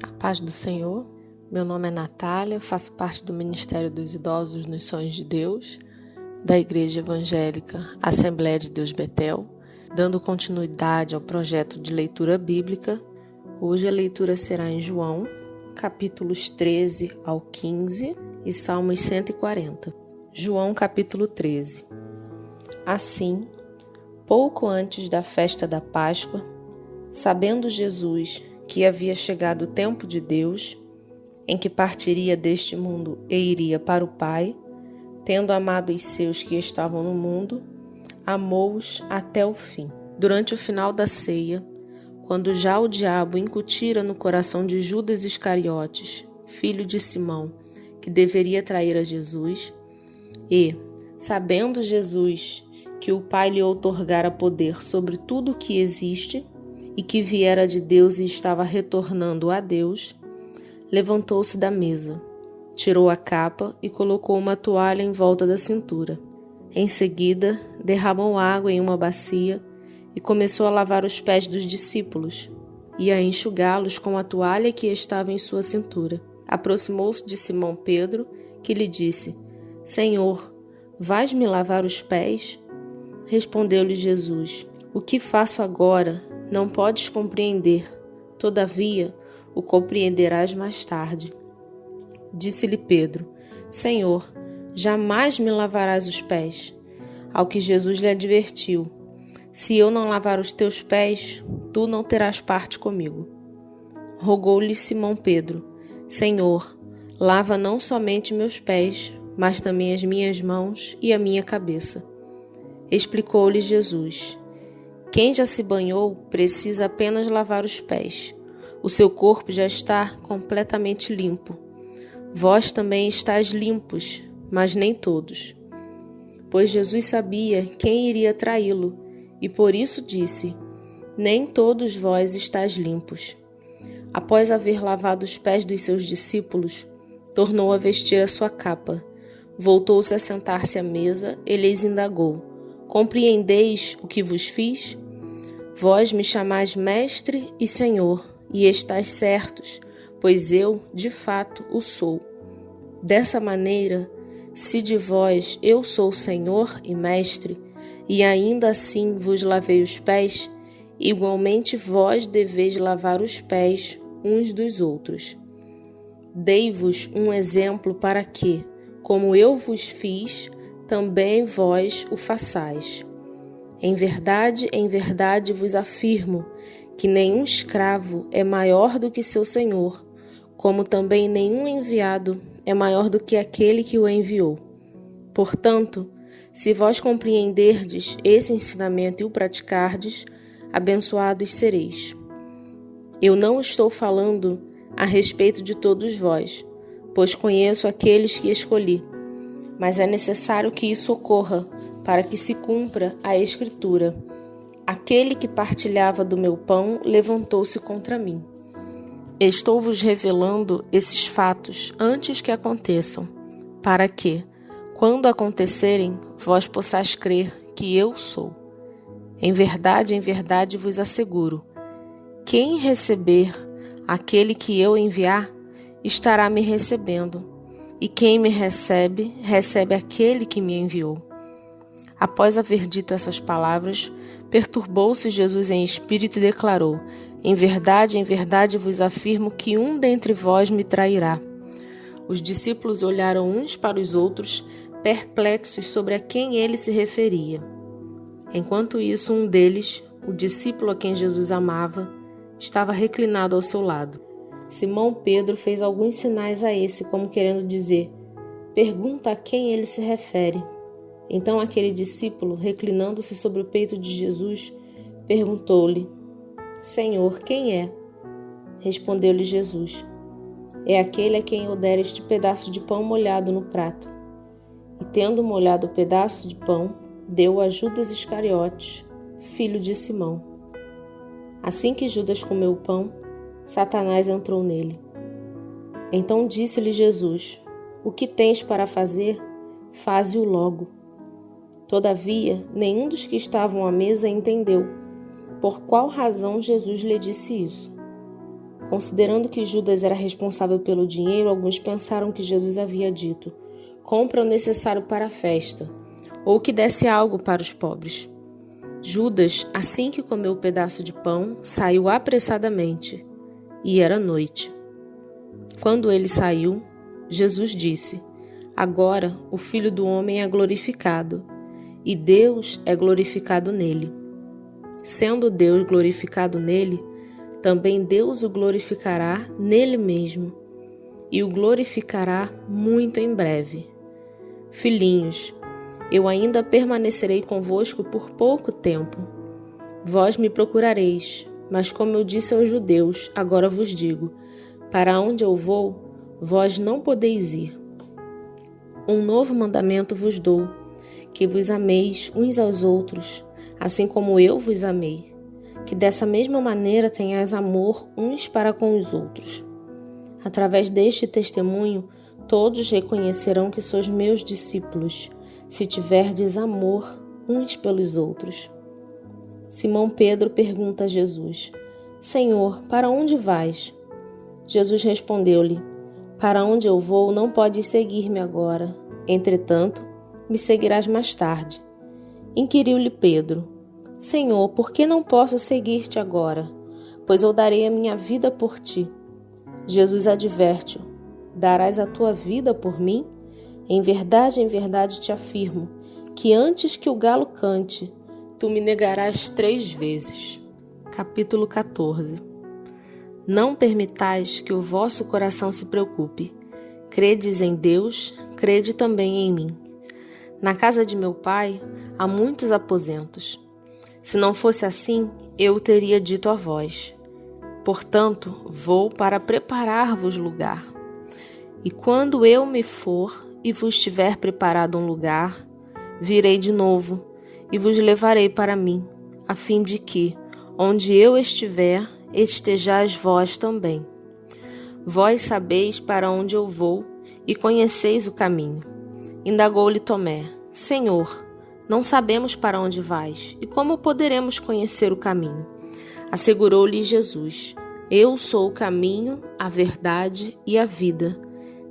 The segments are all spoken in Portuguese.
A paz do Senhor, meu nome é Natália, faço parte do Ministério dos Idosos nos Sonhos de Deus, da Igreja Evangélica Assembleia de Deus Betel, dando continuidade ao projeto de leitura bíblica. Hoje a leitura será em João, capítulos 13 ao 15 e Salmos 140. João capítulo 13. Assim, pouco antes da festa da Páscoa, sabendo Jesus que havia chegado o tempo de Deus, em que partiria deste mundo e iria para o Pai, tendo amado os seus que estavam no mundo, amou-os até o fim. Durante o final da ceia, quando já o diabo incutira no coração de Judas Iscariotes, filho de Simão, que deveria trair a Jesus, e, sabendo Jesus que o Pai lhe outorgara poder sobre tudo o que existe, e que viera de Deus e estava retornando a Deus, levantou-se da mesa, tirou a capa e colocou uma toalha em volta da cintura. Em seguida, derramou água em uma bacia e começou a lavar os pés dos discípulos e a enxugá-los com a toalha que estava em sua cintura. Aproximou-se de Simão Pedro, que lhe disse: Senhor, vais-me lavar os pés? Respondeu-lhe Jesus: O que faço agora não podes compreender, todavia o compreenderás mais tarde. Disse-lhe Pedro: Senhor, jamais me lavarás os pés. Ao que Jesus lhe advertiu: Se eu não lavar os teus pés, tu não terás parte comigo. Rogou-lhe Simão Pedro: Senhor, lava não somente meus pés, mas também as minhas mãos e a minha cabeça. Explicou-lhe Jesus: Quem já se banhou precisa apenas lavar os pés. O seu corpo já está completamente limpo. Vós também estáis limpos, mas nem todos. Pois Jesus sabia quem iria traí-lo, e por isso disse: Nem todos vós estáis limpos. Após haver lavado os pés dos seus discípulos, tornou a vestir a sua capa. Voltou-se a sentar-se à mesa e lhes indagou: Compreendeis o que vos fiz? Vós me chamais Mestre e Senhor, e estáis certos, pois eu, de fato, o sou. Dessa maneira, se de vós eu sou Senhor e Mestre, e ainda assim vos lavei os pés, igualmente vós deveis lavar os pés uns dos outros. Dei-vos um exemplo para que, como eu vos fiz, também vós o façais. Em verdade vos afirmo que nenhum escravo é maior do que seu senhor, como também nenhum enviado é maior do que aquele que o enviou. Portanto, se vós compreenderdes esse ensinamento e o praticardes, abençoados sereis. Eu não estou falando a respeito de todos vós, pois conheço aqueles que escolhi, mas é necessário que isso ocorra, para que se cumpra a Escritura. Aquele que partilhava do meu pão levantou-se contra mim. Estou-vos revelando esses fatos antes que aconteçam, para que, quando acontecerem, vós possais crer que eu sou. Em verdade vos asseguro, quem receber aquele que eu enviar, estará me recebendo, e quem me recebe, recebe aquele que me enviou. Após haver dito essas palavras, perturbou-se Jesus em espírito e declarou: Em verdade vos afirmo que um dentre vós me trairá. Os discípulos olharam uns para os outros, perplexos sobre a quem ele se referia. Enquanto isso, um deles, o discípulo a quem Jesus amava, estava reclinado ao seu lado. Simão Pedro fez alguns sinais a esse, como querendo dizer: Pergunta a quem ele se refere. Então aquele discípulo, reclinando-se sobre o peito de Jesus, perguntou-lhe: Senhor, quem é? Respondeu-lhe Jesus: É aquele a quem eu der este pedaço de pão molhado no prato. E tendo molhado o pedaço de pão, deu a Judas Iscariotes, filho de Simão. Assim que Judas comeu o pão, Satanás entrou nele. Então disse-lhe Jesus: O que tens para fazer, faze-o logo. Todavia, nenhum dos que estavam à mesa entendeu por qual razão Jesus lhe disse isso. Considerando que Judas era responsável pelo dinheiro, alguns pensaram que Jesus havia dito: compra o necessário para a festa, ou que desse algo para os pobres. Judas, assim que comeu o pedaço de pão, saiu apressadamente, e era noite. Quando ele saiu, Jesus disse: agora o Filho do Homem é glorificado, e Deus é glorificado nele. Sendo Deus glorificado nele, também Deus o glorificará nele mesmo, e o glorificará muito em breve. Filhinhos, eu ainda permanecerei convosco por pouco tempo. Vós me procurareis, mas como eu disse aos judeus, agora vos digo: para onde eu vou, vós não podeis ir. Um novo mandamento vos dou, que vos ameis uns aos outros, assim como eu vos amei, que dessa mesma maneira tenhais amor uns para com os outros. Através deste testemunho, todos reconhecerão que sois meus discípulos, se tiverdes amor uns pelos outros. Simão Pedro pergunta a Jesus: Senhor, para onde vais? Jesus respondeu-lhe: para onde eu vou, não podes seguir-me agora. Entretanto, me seguirás mais tarde. Inquiriu-lhe Pedro: Senhor, por que não posso seguir-te agora? Pois eu darei a minha vida por ti. Jesus adverte-o: darás a tua vida por mim? Em verdade te afirmo, que antes que o galo cante, tu me negarás 3 vezes. Capítulo 14. Não permitais que o vosso coração se preocupe. Credes em Deus, crede também em mim. Na casa de meu pai há muitos aposentos. Se não fosse assim, eu o teria dito a vós. Portanto, vou para preparar-vos lugar. E quando eu me for e vos tiver preparado um lugar, virei de novo e vos levarei para mim, a fim de que, onde eu estiver, estejais vós também. Vós sabeis para onde eu vou e conheceis o caminho. Indagou-lhe Tomé: Senhor, não sabemos para onde vais, e como poderemos conhecer o caminho? Assegurou-lhe Jesus: Eu sou o caminho, a verdade e a vida.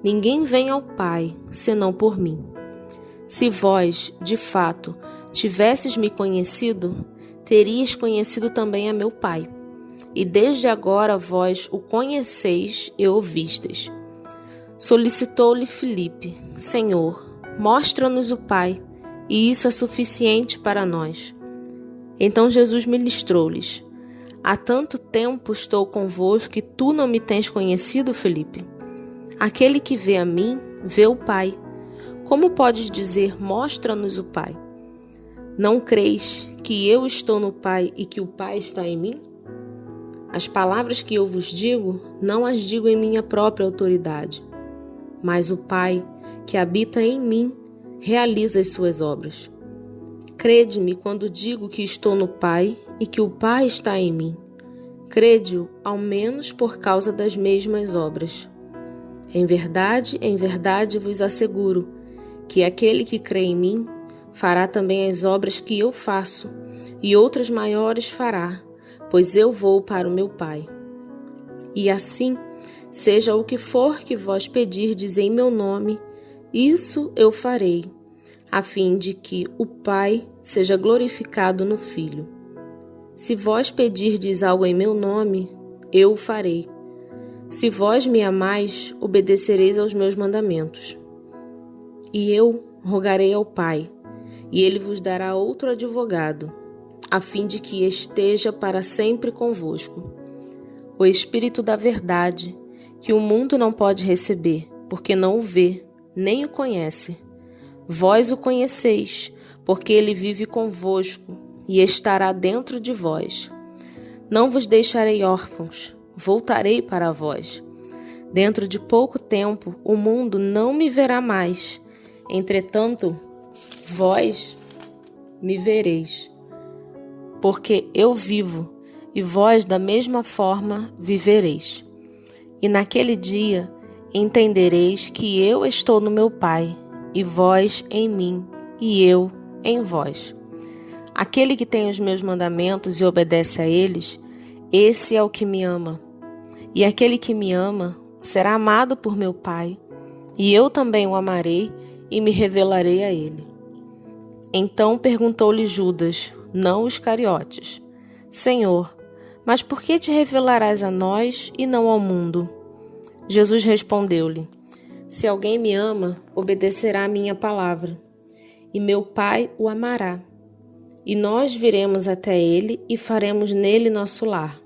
Ninguém vem ao Pai, senão por mim. Se vós, de fato, tivesses me conhecido, terias conhecido também a meu Pai. E desde agora vós o conheceis e o vistes. Solicitou-lhe Filipe: Senhor, mostra-nos o Pai, e isso é suficiente para nós. Então Jesus ministrou-lhes: Há tanto tempo estou convosco que tu não me tens conhecido, Filipe? Aquele que vê a mim, vê o Pai. Como podes dizer, mostra-nos o Pai? Não creis que eu estou no Pai e que o Pai está em mim? As palavras que eu vos digo, não as digo em minha própria autoridade, mas o Pai, que habita em mim, realiza as suas obras. Crede-me quando digo que estou no Pai e que o Pai está em mim. Crede-o, ao menos por causa das mesmas obras. Em verdade vos asseguro que aquele que crê em mim fará também as obras que eu faço, e outras maiores fará, pois eu vou para o meu Pai. E assim, seja o que for que vós pedirdes em meu nome, isso eu farei, a fim de que o Pai seja glorificado no Filho. Se vós pedirdes algo em meu nome, eu o farei. Se vós me amais, obedecereis aos meus mandamentos. E eu rogarei ao Pai, e ele vos dará outro advogado, a fim de que esteja para sempre convosco. O Espírito da verdade, que o mundo não pode receber, porque não o vê, nem o conhece. Vós o conheceis, porque ele vive convosco e estará dentro de vós. Não vos deixarei órfãos, voltarei para vós. Dentro de pouco tempo, o mundo não me verá mais. Entretanto, vós me vereis, porque eu vivo, e vós da mesma forma vivereis. E naquele dia entendereis que eu estou no meu Pai, e vós em mim, e eu em vós. Aquele que tem os meus mandamentos e obedece a eles, esse é o que me ama. E aquele que me ama será amado por meu Pai, e eu também o amarei e me revelarei a ele. Então perguntou-lhe Judas, não Iscariotes: Senhor, mas por que te revelarás a nós e não ao mundo? Jesus respondeu-lhe: Se alguém me ama, obedecerá à minha palavra, e meu Pai o amará. E nós viremos até ele e faremos nele nosso lar.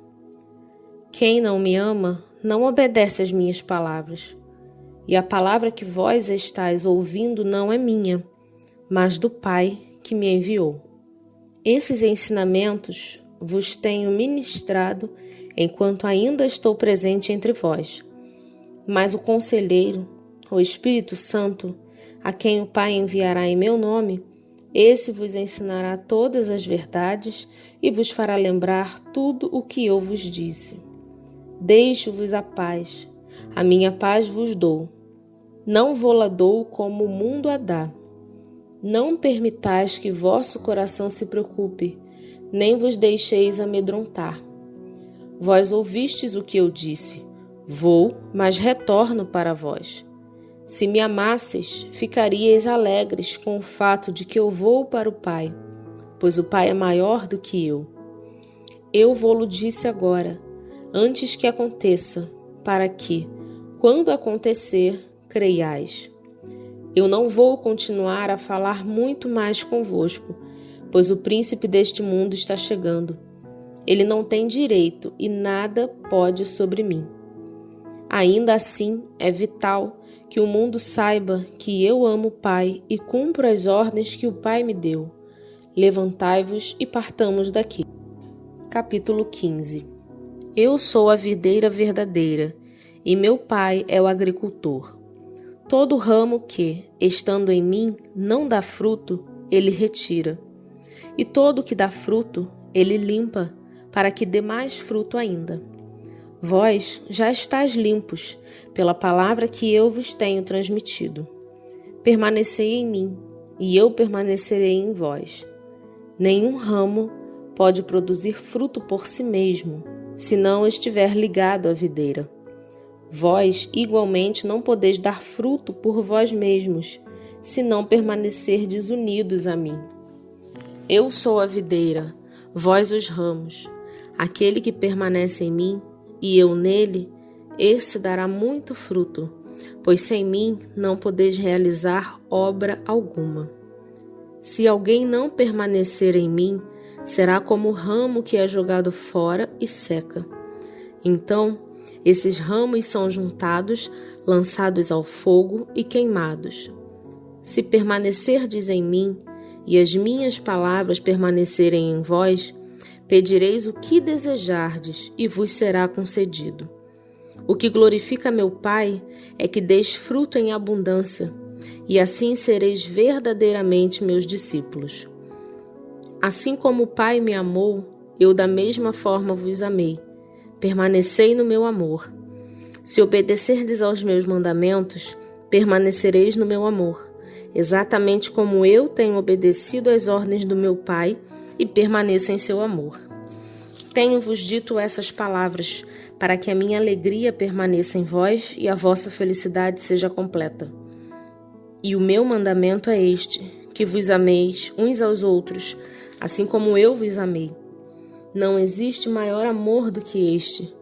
Quem não me ama, não obedece às minhas palavras. E a palavra que vós estáis ouvindo não é minha, mas do Pai que me enviou. Esses ensinamentos vos tenho ministrado enquanto ainda estou presente entre vós. Mas o Conselheiro, o Espírito Santo, a quem o Pai enviará em meu nome, esse vos ensinará todas as verdades e vos fará lembrar tudo o que eu vos disse. Deixo-vos a paz, a minha paz vos dou. Não vô-la dou como o mundo a dá. Não permitais que vosso coração se preocupe, nem vos deixeis amedrontar. Vós ouvistes o que eu disse. Vou, mas retorno para vós. Se me amasseis, ficaríeis alegres com o fato de que eu vou para o Pai, pois o Pai é maior do que eu. Eu vô-lo disse agora, antes que aconteça, para que, quando acontecer, creiais. Eu não vou continuar a falar muito mais convosco, pois o príncipe deste mundo está chegando. Ele não tem direito e nada pode sobre mim. Ainda assim, é vital que o mundo saiba que eu amo o Pai e cumpro as ordens que o Pai me deu. Levantai-vos e partamos daqui. Capítulo 15. Eu sou a videira verdadeira, e meu Pai é o agricultor. Todo ramo que, estando em mim, não dá fruto, ele retira. E todo que dá fruto, ele limpa, para que dê mais fruto ainda. Vós já estáis limpos, pela palavra que eu vos tenho transmitido. Permanecei em mim, e eu permanecerei em vós. Nenhum ramo pode produzir fruto por si mesmo, se não estiver ligado à videira. Vós, igualmente, não podeis dar fruto por vós mesmos, se não permanecerdes unidos a mim. Eu sou a videira, vós os ramos. Aquele que permanece em mim, e eu nele, esse dará muito fruto, pois sem mim não podeis realizar obra alguma. Se alguém não permanecer em mim, será como o ramo que é jogado fora e seca. Então, esses ramos são juntados, lançados ao fogo e queimados. Se permanecerdes em mim, e as minhas palavras permanecerem em vós, pedireis o que desejardes, e vos será concedido. O que glorifica meu Pai é que deis fruto em abundância, e assim sereis verdadeiramente meus discípulos. Assim como o Pai me amou, eu da mesma forma vos amei. Permanecei no meu amor. Se obedecerdes aos meus mandamentos, permanecereis no meu amor, exatamente como eu tenho obedecido às ordens do meu Pai e permaneço em seu amor. Tenho-vos dito essas palavras, para que a minha alegria permaneça em vós e a vossa felicidade seja completa. E o meu mandamento é este, que vos ameis uns aos outros, assim como eu vos amei. Não existe maior amor do que este,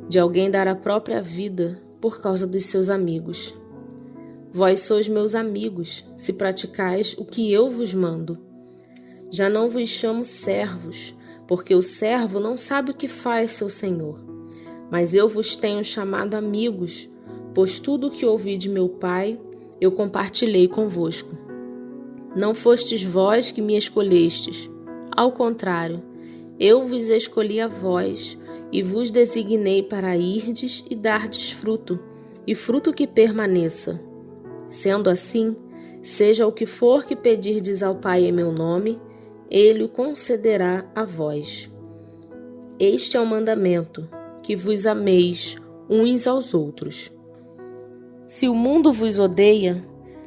de alguém dar a própria vida por causa dos seus amigos. Vós sois meus amigos, se praticais o que eu vos mando. Já não vos chamo servos, porque o servo não sabe o que faz seu senhor. Mas eu vos tenho chamado amigos, pois tudo o que ouvi de meu Pai, eu compartilhei convosco. Não fostes vós que me escolhestes. Ao contrário, eu vos escolhi a vós, e vos designei para irdes e dardes fruto, e fruto que permaneça. Sendo assim, seja o que for que pedirdes ao Pai em meu nome, ele o concederá a vós. Este é o mandamento, que vos ameis uns aos outros. Se o mundo vos odeia,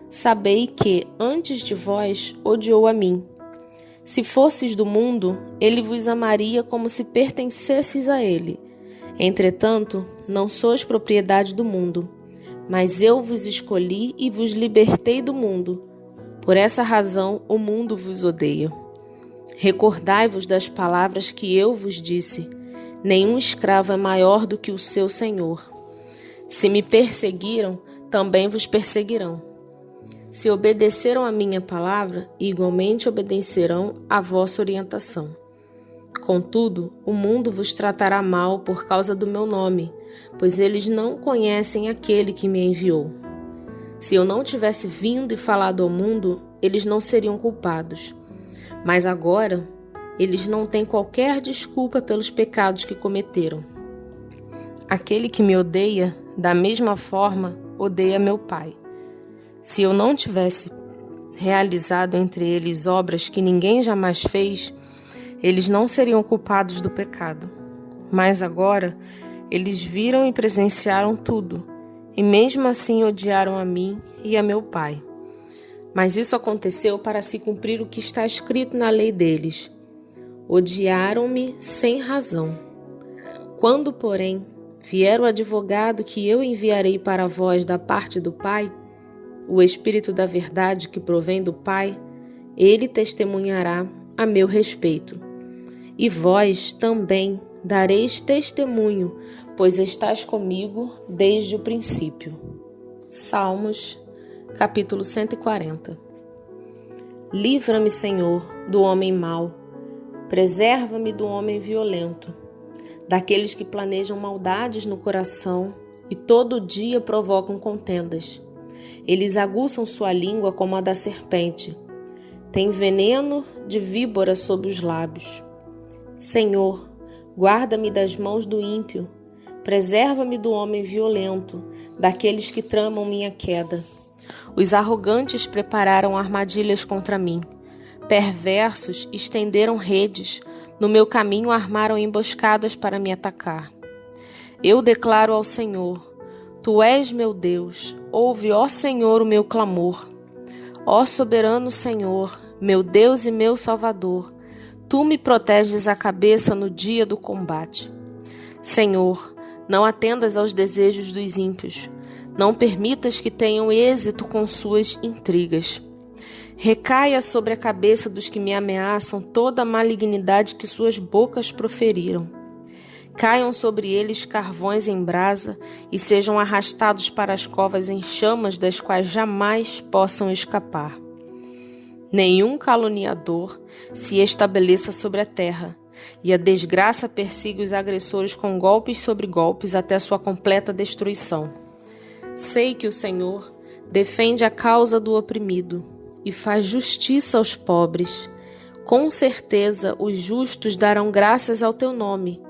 sabei que, antes de vós, odiou a mim. Se fosseis do mundo, ele vos amaria como se pertencesseis a ele. Entretanto, não sois propriedade do mundo, mas eu vos escolhi e vos libertei do mundo. Por essa razão o mundo vos odeia. Recordai-vos das palavras que eu vos disse: nenhum escravo é maior do que o seu senhor. Se me perseguiram, também vos perseguirão. Se obedeceram à minha palavra, igualmente obedecerão à vossa orientação. Contudo, o mundo vos tratará mal por causa do meu nome, pois eles não conhecem aquele que me enviou. Se eu não tivesse vindo e falado ao mundo, eles não seriam culpados. Mas agora, eles não têm qualquer desculpa pelos pecados que cometeram. Aquele que me odeia, da mesma forma, odeia meu Pai. Se eu não tivesse realizado entre eles obras que ninguém jamais fez, eles não seriam culpados do pecado. Mas agora, eles viram e presenciaram tudo, e mesmo assim odiaram a mim e a meu Pai. Mas isso aconteceu para se cumprir o que está escrito na lei deles. Odiaram-me sem razão. Quando, porém, vier o advogado que eu enviarei para vós da parte do Pai, o Espírito da verdade que provém do Pai, ele testemunhará a meu respeito. E vós também dareis testemunho, pois estáis comigo desde o princípio. Salmos, capítulo 140. Livra-me, Senhor, do homem mau. Preserva-me do homem violento, daqueles que planejam maldades no coração e todo dia provocam contendas. Eles aguçam sua língua como a da serpente. Têm veneno de víbora sob os lábios. Senhor, guarda-me das mãos do ímpio. Preserva-me do homem violento, daqueles que tramam minha queda. Os arrogantes prepararam armadilhas contra mim. Perversos estenderam redes. No meu caminho armaram emboscadas para me atacar. Eu declaro ao Senhor: Tu és meu Deus, ouve, ó Senhor, o meu clamor. Ó soberano Senhor, meu Deus e meu Salvador, Tu me proteges a cabeça no dia do combate. Senhor, não atendas aos desejos dos ímpios, não permitas que tenham êxito com suas intrigas. Recaia sobre a cabeça dos que me ameaçam toda a malignidade que suas bocas proferiram. Caiam sobre eles carvões em brasa e sejam arrastados para as covas em chamas das quais jamais possam escapar. Nenhum caluniador se estabeleça sobre a terra, e a desgraça persiga os agressores com golpes sobre golpes até sua completa destruição. Sei que o Senhor defende a causa do oprimido e faz justiça aos pobres. Com certeza os justos darão graças ao teu nome,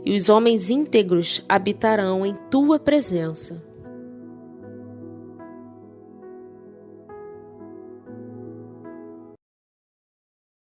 e os homens íntegros habitarão em tua presença.